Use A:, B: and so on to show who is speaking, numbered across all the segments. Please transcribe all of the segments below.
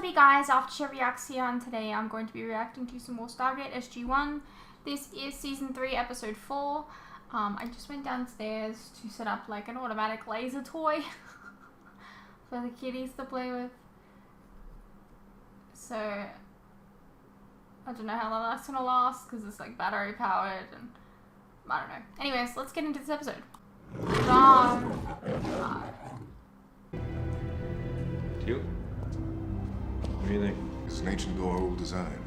A: Hey guys, After Reacts here, and today I'm going to be reacting to some more Stargate SG-1. This is Season 3, Episode 4. I just went downstairs to set up like an automatic laser toy for the kiddies to play with. So, I don't know how long that's going to last because it's like battery powered and I don't know. Anyways, let's get into this episode.
B: You? What do you think?
C: It's an ancient Goa'uld design.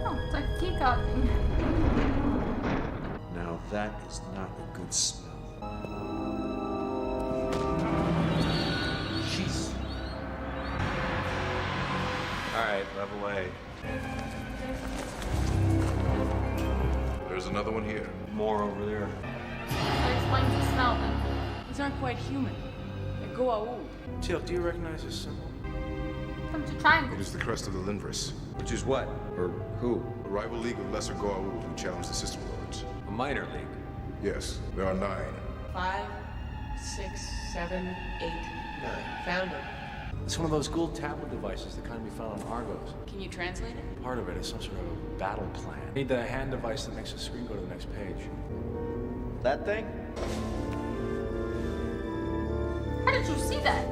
A: Oh, it's like a teacup.
B: Now that is not a good smell. Jeez. Alright, level A.
C: There's another one here.
B: More over there.
A: That explains the smell then.
D: These aren't quite human. They're Goa'uld.
E: Teal, do you recognize this symbol?
A: Come to triangle.
C: It is the crest of the Linvris,
B: Which is what? Or who?
C: a rival league of lesser Goa'uld who challenge the system lords.
B: A minor league.
C: Yes, there are 9.
D: 5, 6, 7, 8, 9. Found them.
E: It's one of those Goa'uld tablet devices, the kind we found on Argos.
D: Can you translate it?
E: Part of it is some sort of battle plan. Need the hand device that makes the screen go to the next page.
B: That thing?
A: How did you see that?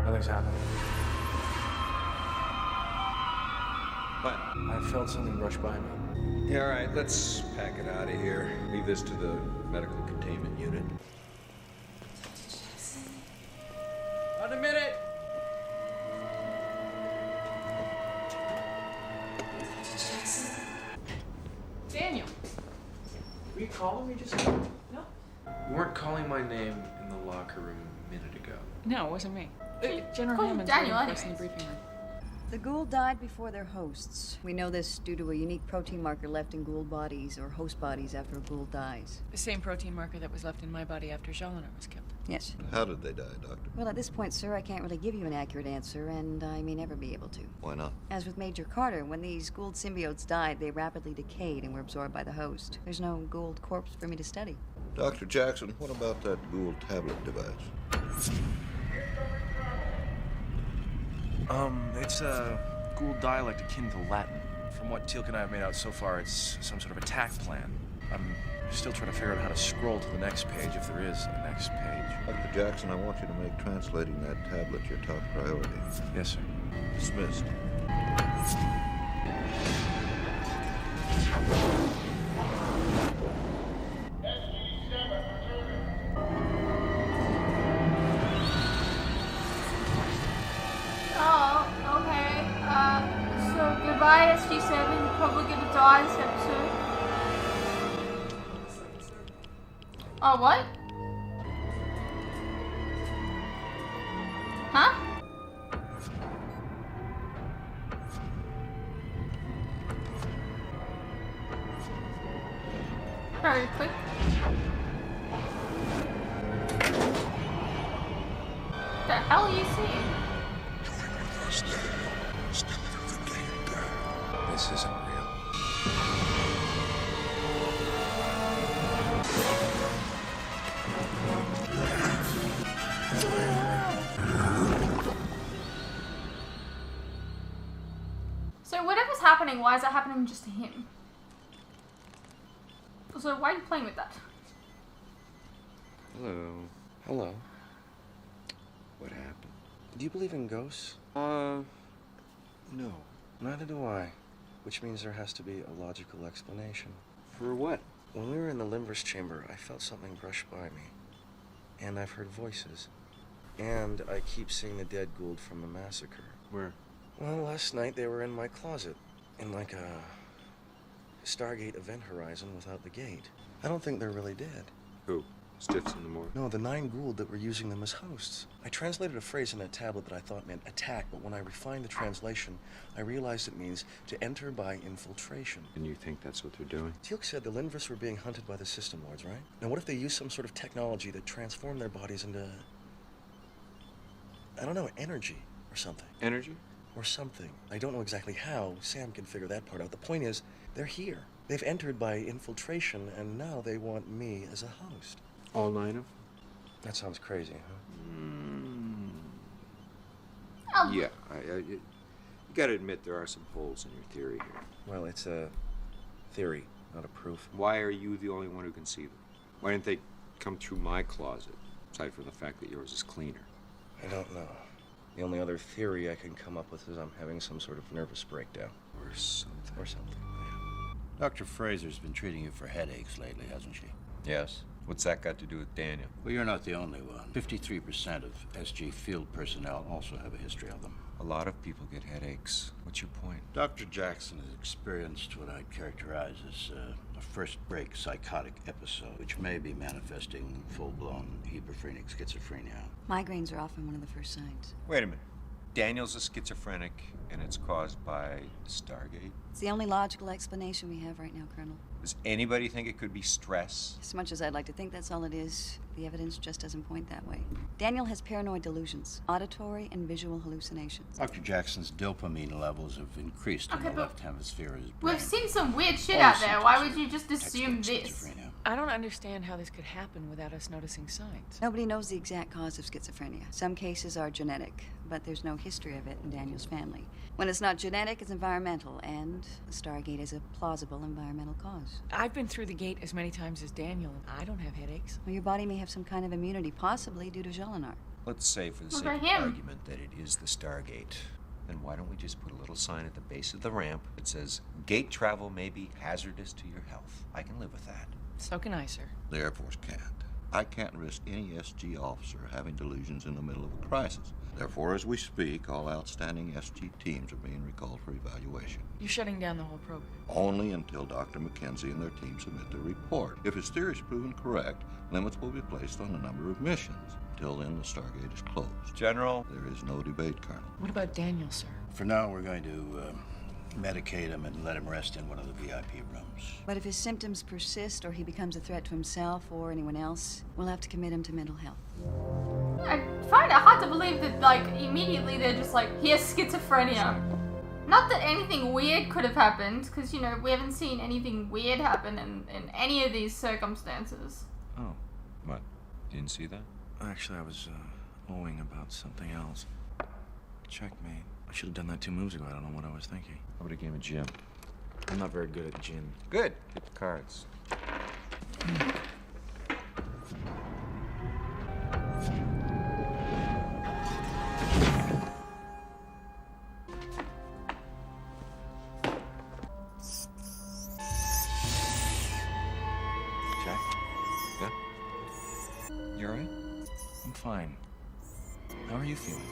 E: Nothing's happening.
B: What?
E: I felt something rush by me.
B: Yeah, alright, let's pack it out of here. Leave this to the medical containment unit.
E: Not a minute!
D: Daniel.
E: Were you calling me just
D: No.
F: You weren't calling my name in the locker room a minute ago.
D: No, it wasn't me.
A: She
D: General
A: called you
D: Hammond's
A: Daniel
D: waiting for us in the
A: anyways.
D: briefing room.
G: The Goa'uld died before their hosts. We know this due to a unique protein marker left in Goa'uld bodies or host bodies after a Goa'uld dies.
D: The same protein marker that was left in my body after Jolinar was killed.
G: Yes.
H: How did they die, Doctor?
G: Well, at this point, sir, I can't really give you an accurate answer, and I may never be able to.
H: Why not?
G: As with Major Carter, when these Goa'uld symbiotes died, they rapidly decayed and were absorbed by the host. There's no Goa'uld corpse for me to study.
H: Dr. Jackson, what about that Goa'uld tablet device?
E: It's a Goa'uld dialect akin to Latin. From what Teal'c and I have made out so far, it's some sort of attack plan. I'm still trying to figure out how to scroll to the next page, if there is a next page.
H: Dr. Jackson, I want you to make translating that tablet your top priority.
E: Yes, sir.
H: Dismissed.
A: Oh, okay. So goodbye SG-7. You're probably gonna die this episode. Oh, what? Huh? Very quick. The hell are you seeing?
B: This isn't real.
A: So whatever's happening, why is that happening just to him? So why are you playing with that?
F: Hello. Hello. What happened? Do you believe in ghosts? No. Neither do I. Which means there has to be a logical explanation.
B: For what?
F: When we were in the Linvris chamber, I felt something brush by me. And I've heard voices. And I keep seeing the dead Goa'uld from the massacre.
B: Where?
F: Well, last night they were in my closet. In like a Stargate event horizon without the gate. I don't think they're really dead.
B: Who? Stiffs in the morgue.
F: No, the 9 Goa'uld that were using them as hosts. I translated a phrase in that tablet that I thought meant attack, but when I refined the translation, I realized it means to enter by infiltration.
B: And you think that's what they're doing?
F: Teal'c said the Linvris were being hunted by the System Lords, right? Now what if they used some sort of technology that transformed their bodies into, I don't know, energy or something?
B: Energy?
F: or something. I don't know exactly how. Sam can figure that part out. The point is, they're here. They've entered by infiltration, and now they want me as a host.
I: All 9 of them?
F: That sounds crazy, huh?
B: Yeah, you gotta admit there are some holes in your theory here.
F: Well, it's a theory, not a proof.
B: Why are you the only one who can see them? Why didn't they come through my closet, aside from the fact that yours is cleaner?
F: I don't know. The only other theory I can come up with is I'm having some sort of nervous breakdown.
B: Or something.
F: Or something,
J: Dr. Fraser's been treating you for headaches lately, hasn't she?
B: Yes. What's that got to do with Daniel?
J: Well, you're not the only one. 53% of SG field personnel also have a history of them.
B: A lot of people get headaches. What's your point?
J: Dr. Jackson has experienced what I'd characterize as a first-break psychotic episode, which may be manifesting full-blown hyperphrenic schizophrenia.
G: Migraines are often one of the first signs.
B: Wait a minute. Daniel's a schizophrenic, and it's caused by Stargate?
G: It's the only logical explanation we have right now, Colonel.
B: Does anybody think it could be stress?
G: As much as I'd like to think that's all it is, the evidence just doesn't point that way. Daniel has paranoid delusions, auditory and visual hallucinations.
J: Dr. Jackson's dopamine levels have increased in the left hemisphere of his brain.
A: We've seen some weird shit
J: All
A: out there. Why would
J: symptoms
A: you just
J: of
A: assume
J: textbook
A: this?
J: schizophrenia.
K: I don't understand how this could happen without us noticing signs.
G: Nobody knows the exact cause of schizophrenia. Some cases are genetic, but there's no history of it in Daniel's family. When it's not genetic, it's environmental, and the Stargate is a plausible environmental cause.
K: I've been through the gate as many times as Daniel, and I don't have headaches.
G: Well, your body may have some kind of immunity, possibly due to Jolinar.
B: Let's say, for the
A: What
B: sake
A: about
B: of
A: him?
B: argument, that it is the Stargate. Then why don't we just put a little sign at the base of the ramp that says, gate travel may be hazardous to your health. I can live with that.
K: So can I, sir.
H: The Air Force can't. I can't risk any SG officer having delusions in the middle of a crisis. Therefore, as we speak, all outstanding SG teams are being recalled for evaluation.
K: You're shutting down the whole program.
H: Only until Dr. McKenzie and their team submit their report. If his theory is proven correct, limits will be placed on the number of missions. Until then, the Stargate is closed.
B: General?
H: There is no debate, Colonel.
K: What about Daniel, sir?
J: For now, we're going to medicate him and let him rest in one of the VIP rooms.
G: But if his symptoms persist or he becomes a threat to himself or anyone else, we'll have to commit him to mental health.
A: I find it hard to believe that, like, immediately they're just like, he has schizophrenia. Not that anything weird could have happened, because, you know, we haven't seen anything weird happen in any of these circumstances.
B: Oh. What? Didn't see that?
E: Actually, I was owing about something else. Checkmate. I should have done that 2 moves ago. I don't know what I was thinking.
B: How about a game of gin?
E: I'm not very good at gin.
B: Good. Get the cards.
E: Jack?
B: Yeah? You alright?
E: I'm fine. How are you feeling?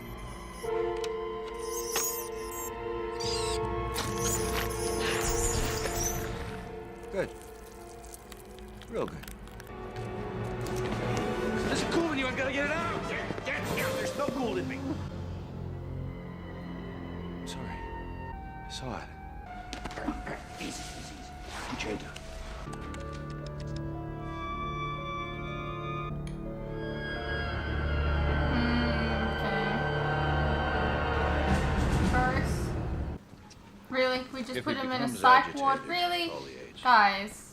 B: Good. Real good.
E: There's a Goa'uld in you. I gotta get it out. Get here. There's no Goa'uld in me. Sorry. I saw it.
J: Easy. Put your head down.
A: First. Really? We just
J: If
A: put
J: he
A: him in a
J: becomes
A: psych ward?
J: agitated,
A: Really?
J: call the aides.
A: Guys.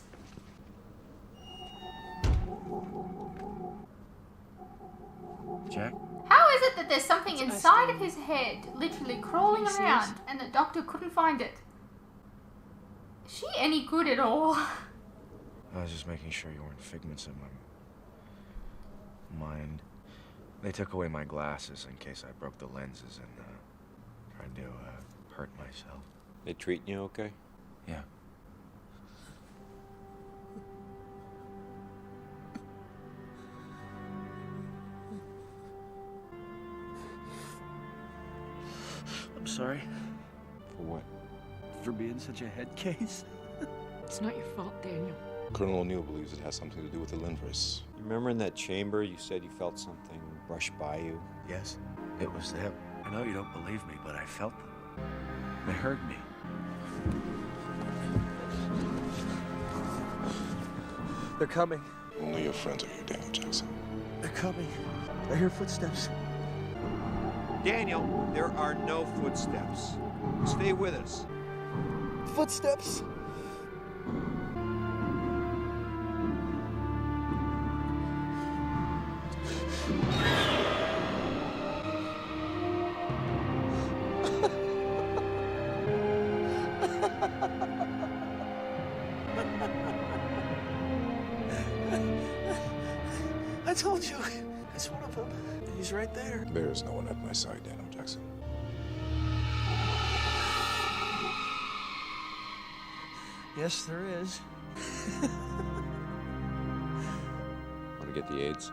E: Jack?
A: How is it that there's something
K: It's
A: inside of
K: Austin.
A: his head, literally crawling
K: He
A: around,
K: sees-
A: and the doctor couldn't find it? Is she any good at all?
E: I was just making sure you weren't figments of my mind. They took away my glasses in case I broke the lenses and tried to hurt myself.
B: They treating you okay?
E: Yeah. I'm sorry
B: For what?
E: for being such a head case.
K: It's not your fault, Daniel.
C: Colonel O'Neill believes it has something to do with the Linvris.
B: You remember in that chamber you said you felt something brush by you?
E: Yes, it was them. I know you don't believe me, but I felt them. They heard me. They're coming.
C: Only your friends are here, Daniel Jackson.
E: They're coming. I hear footsteps.
B: Daniel, there are no footsteps. Stay with us.
F: Footsteps? I told you. It's one of them. He's right there.
C: There is no one at my side, Daniel Jackson.
F: Yes, there is.
C: Want to get the AIDS?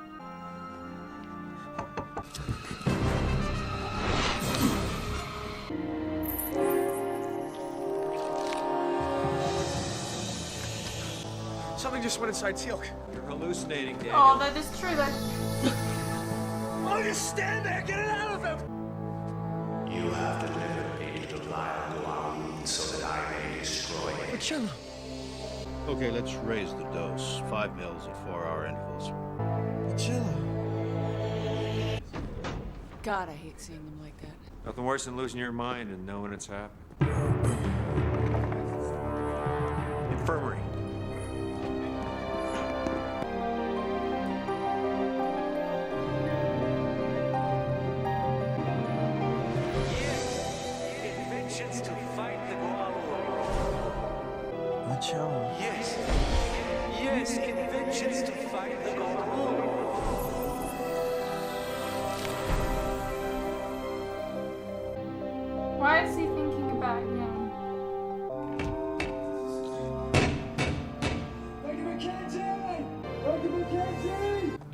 E: Something just went inside Teal'c.
B: You're hallucinating, Daniel.
A: Oh, that is true though.
F: Oh, just stand there. Get it out of him.
I: You have delivered me to the vile Goa'uld so that I may destroy it.
F: Marcello.
J: Okay, let's raise the dose. 5 mils at 4-hour intervals.
F: Marcello.
K: God, I hate seeing them like that.
B: Nothing worse than losing your mind and knowing it's happened. Infirmary.
I: Inventions to fight the Goa'uld.
F: Marcello.
I: Yes. Yes, inventions to fight the Goa'uld.
A: Why is he thinking about him?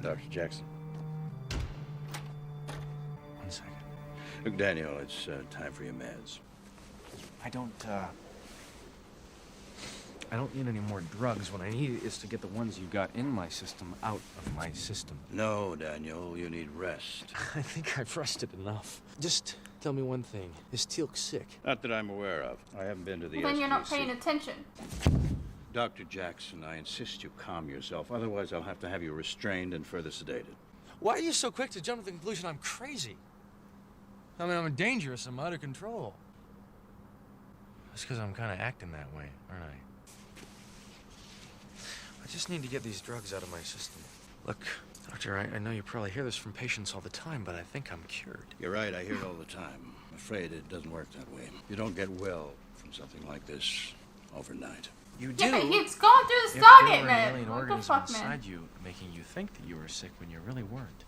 J: Dr. Jackson.
E: 1 second.
J: Look, Daniel, it's time for your meds.
E: I don't need any more drugs. What I need is to get the ones you got in my system out of my system.
J: No, Daniel, you need rest.
F: I think I've rested enough. Just tell me one thing. Is Teal'c sick?
J: Not that I'm aware of. I haven't been to the
A: Well, then you're not
J: SGC.
A: paying attention.
J: Dr. Jackson, I insist you calm yourself. Otherwise, I'll have to have you restrained and further sedated.
F: Why are you so quick to jump to the conclusion I'm crazy? I mean, I'm dangerous. I'm out of control. That's because I'm kind of acting that way, aren't I? I just need to get these drugs out of my system. Look, Doctor, I know you probably hear this from patients all the time, but I think I'm cured.
J: You're right, I hear it all the time. I'm afraid it doesn't work that way. You don't get well from something like this overnight.
E: You do.
A: Yeah, but he's gone through the
E: If
A: Stargate,
E: there were a
A: man.
E: million
A: What the
E: organisms
A: fuck, man?
E: inside you, making you think that you were sick when you really weren't.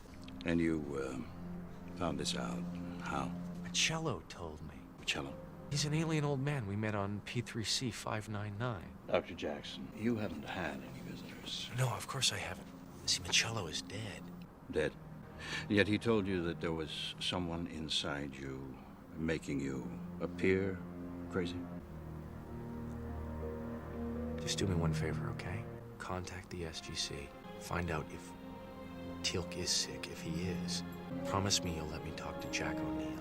J: And you found this out. How?
F: Marcello told me.
J: Marcello.
F: He's an alien old man we met on P3C 599.
J: Dr. Jackson, you haven't had any visitors.
F: No, of course I haven't. See, Marcello is dead.
J: Dead. Yet he told you that there was someone inside you making you appear crazy.
F: Just do me one favor, okay? Contact the SGC. Find out if Teal'c is sick. If he is, promise me you'll let me talk to Jack O'Neill.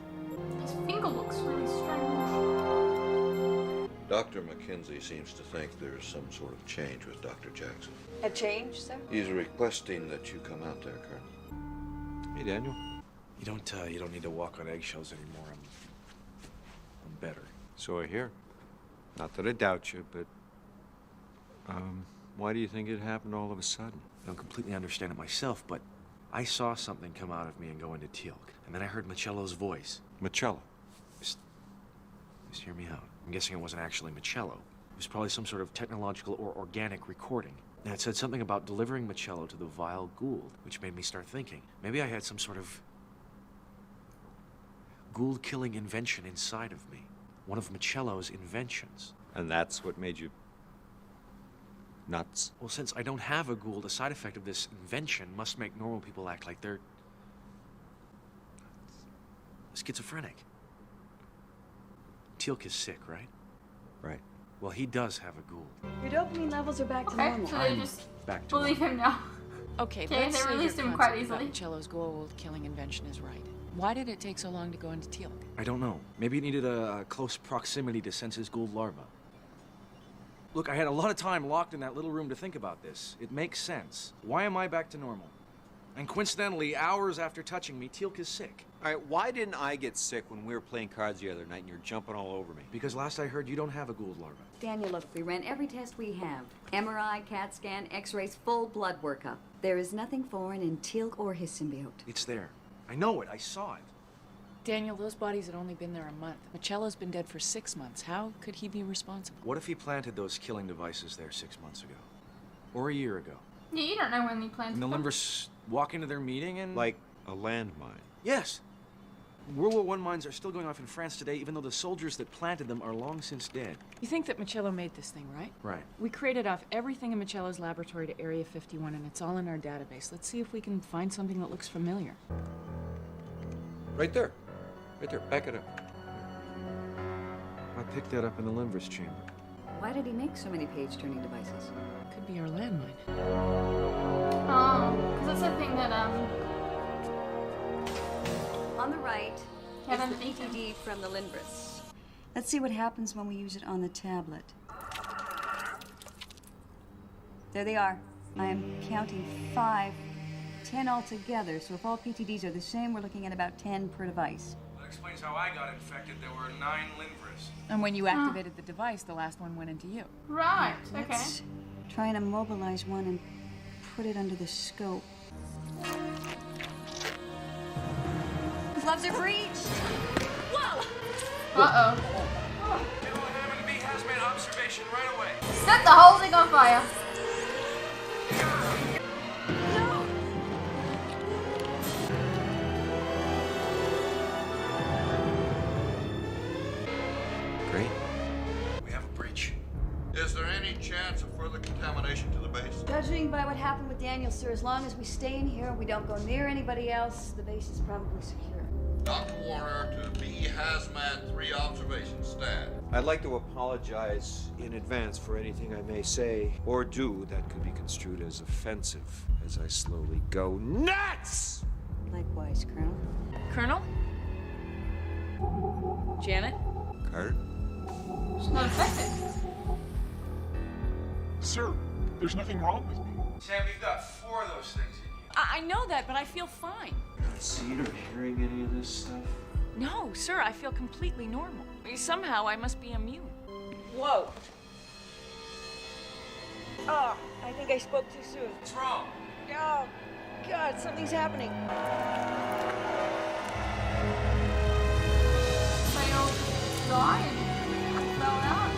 A: His finger looks really strange.
H: Dr. McKenzie seems to think there's some sort of change with Dr. Jackson.
G: A change, sir?
H: He's requesting that you come out there, Colonel.
B: Hey, Daniel.
E: You don't need to walk on eggshells anymore. I'm better.
B: So I hear. Not that I doubt you, but why do you think it happened all of a sudden?
E: I don't completely understand it myself, but I saw something come out of me and go into Teal'c, and then I heard Marcello's voice.
B: Marcello.
E: Just hear me out. I'm guessing it wasn't actually Marcello. It was probably some sort of technological or organic recording. And it said something about delivering Marcello to the vile Goa'uld, which made me start thinking. Maybe I had some sort of Goa'uld-killing invention inside of me. One of Marcello's inventions.
B: And that's what made you nuts?
E: Well, since I don't have a Goa'uld, a side effect of this invention must make normal people act like they're schizophrenic. Teal'c is sick, right?
B: Right.
E: Well, he does have a Goa'uld.
G: Your dopamine levels are back to
A: Okay,
G: normal.
A: so they just
E: Back to
A: believe him now.
K: Okay,
A: Okay,
K: let's
A: they
K: say
A: released
K: your
A: him quite
K: concept about
A: easily.
K: Marcello's Goa'uld killing invention is right. Why did it take so long to go into Teal'c?
E: I don't know. Maybe it needed a close proximity to sense his Goa'uld larva. Look, I had a lot of time locked in that little room to think about this. It makes sense. Why am I back to normal? And coincidentally, hours after touching me, Teal'c is sick.
B: All right, why didn't I get sick when we were playing cards the other night and you're jumping all over me?
E: Because last I heard, you don't have a Goa'uld larva.
G: Daniel, look, we ran every test we have. MRI, CAT scan, x-rays, full blood workup. There is nothing foreign in Teal'c or his symbiote.
E: It's there. I know it. I saw it.
K: Daniel, those bodies had only been there a month. Michello's been dead for 6 months. How could he be responsible?
E: What if he planted those killing devices there 6 months ago? Or a year ago?
A: Yeah, you don't know when he planned
E: And the
A: to.
E: Limbriss walk into their meeting and...
B: Like a landmine.
E: Yes. World War I mines are still going off in France today, even though the soldiers that planted them are long since dead.
K: You think that Michello made this thing, right?
E: Right.
K: We crated off everything in Michello's laboratory to Area 51, and it's all in our database. Let's see if we can find something that looks familiar.
B: Right there. Right there. Back it up.
E: I picked that up in the Limbriss chamber.
G: Why did he make so many page-turning devices?
K: Could be our landmine.
A: Oh, because that's the thing that,
G: On the right,
A: Yeah,
G: it's the
A: then-
G: PTD from the Limbriss. Let's see what happens when we use it on the tablet. There they are. I am counting 5, 10 altogether, so if all PTDs are the same, we're looking at about 10 per device.
E: That explains how I got infected. There were 9 Limbriss.
K: And when you activated the device, the last one went into you.
A: right, okay.
G: Let's try and immobilize one and put it under the scope. Gloves are breached! Whoa!
A: Uh-oh.
E: Bill Hammond B has made observation right away.
A: Set the whole thing on fire.
B: Great.
E: We have a breach.
H: Is there any chance of further contamination to the base?
G: Judging by what happened with Daniel, sir, as long as we stay in here and we don't go near anybody else, the base is probably secure.
H: Dr. Warner to BE Hazmat 3 observations, stand.
B: I'd like to apologize in advance for anything I may say or do that could be construed as offensive as I slowly go nuts!
G: Likewise, Colonel.
K: Colonel? Janet?
B: Carter?
A: It's not affected.
I: Sir, there's nothing wrong with me.
E: Sam, you've got 4 of those things in you.
K: I know that, but I feel fine.
B: Not seen or hearing any of this stuff?
K: No, sir, I feel completely normal. Somehow I must be immune. Whoa.
G: Oh, I think I spoke too soon.
E: What's wrong?
G: Oh, God, something's happening.
A: They all died. Fell out.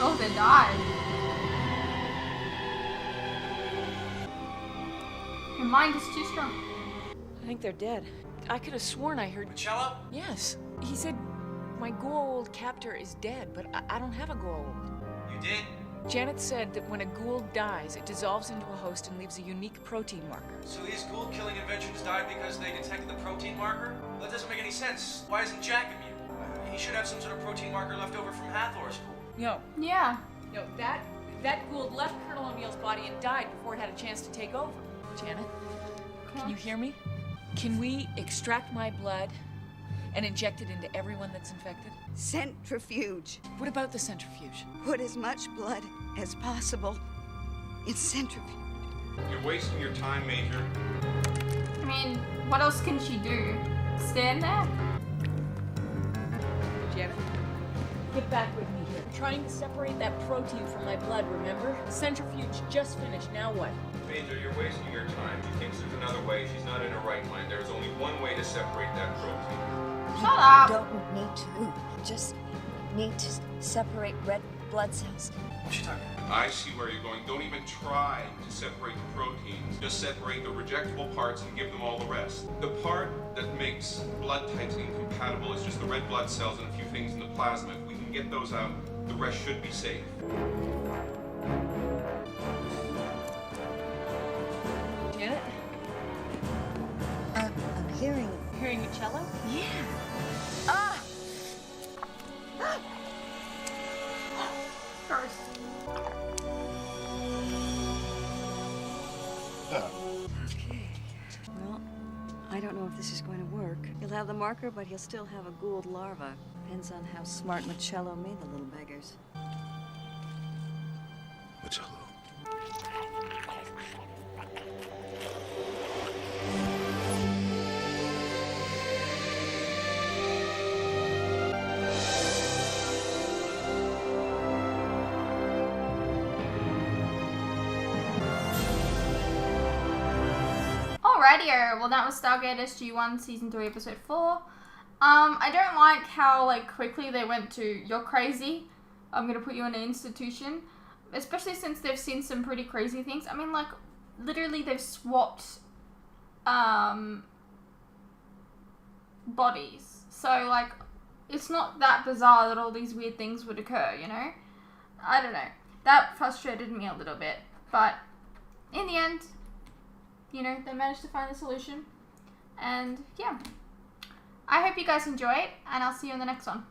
A: Oh, they died. Your mind is too strong.
K: I think they're dead. I could have sworn I heard...
E: Michello?
K: Yes. He said, my Goa'uld captor is dead, but I don't have a Goa'uld.
E: You did?
K: Janet said that when a Goa'uld dies, it dissolves into a host and leaves a unique protein marker.
E: So these Goa'uld-killing inventions died because they detected the protein marker? Well, that doesn't make any sense. Why isn't Jack immune? He should have some sort of protein marker left over from Hathor's school.
K: No.
A: Yeah.
K: No, that Goa'uld left Colonel O'Neill's body and died before it had a chance to take over. Janet, can you hear me? Can we extract my blood and inject it into everyone that's infected?
G: Centrifuge.
K: What about the centrifuge?
G: Put as much blood as possible in centrifuge.
I: You're wasting your time, Major.
A: I mean, what else can she do? Stand there?
K: Janet, get back with me here. Trying to separate that protein from my blood, remember? Centrifuge just finished, now what?
I: Major, you're wasting your time. She thinks there's another way. She's not in her right mind. There is only one way to separate that protein.
A: Shut up!
G: Don't need to. Just need to separate red blood cells.
E: What's she talking about?
I: I see where you're going. Don't even try to separate the proteins. Just separate the rejectable parts and give them all the rest. The part that makes blood types incompatible is just the red blood cells and a few things in the plasma. If we can get those out, the rest should be safe.
K: Janet?
G: I'm hearing.
K: Hearing a cello?
G: Yeah. Ah!
A: First.
G: Okay. Well, I don't know if this is going to work. He'll have the marker, but he'll still have a Goa'uld larva. Depends on how smart Michello made the little beggars.
C: Michello.
A: Alrighty, well that was Stargate SG-1 Season 3 Episode 4. I don't like how like quickly they went to, you're crazy, I'm gonna put you in an institution. Especially since they've seen some pretty crazy things. I mean, like, literally they've swapped bodies. So, like, it's not that bizarre that all these weird things would occur, you know? I don't know. That frustrated me a little bit. But in the end, you know, they managed to find a solution. And, yeah. I hope you guys enjoy it, and I'll see you in the next one.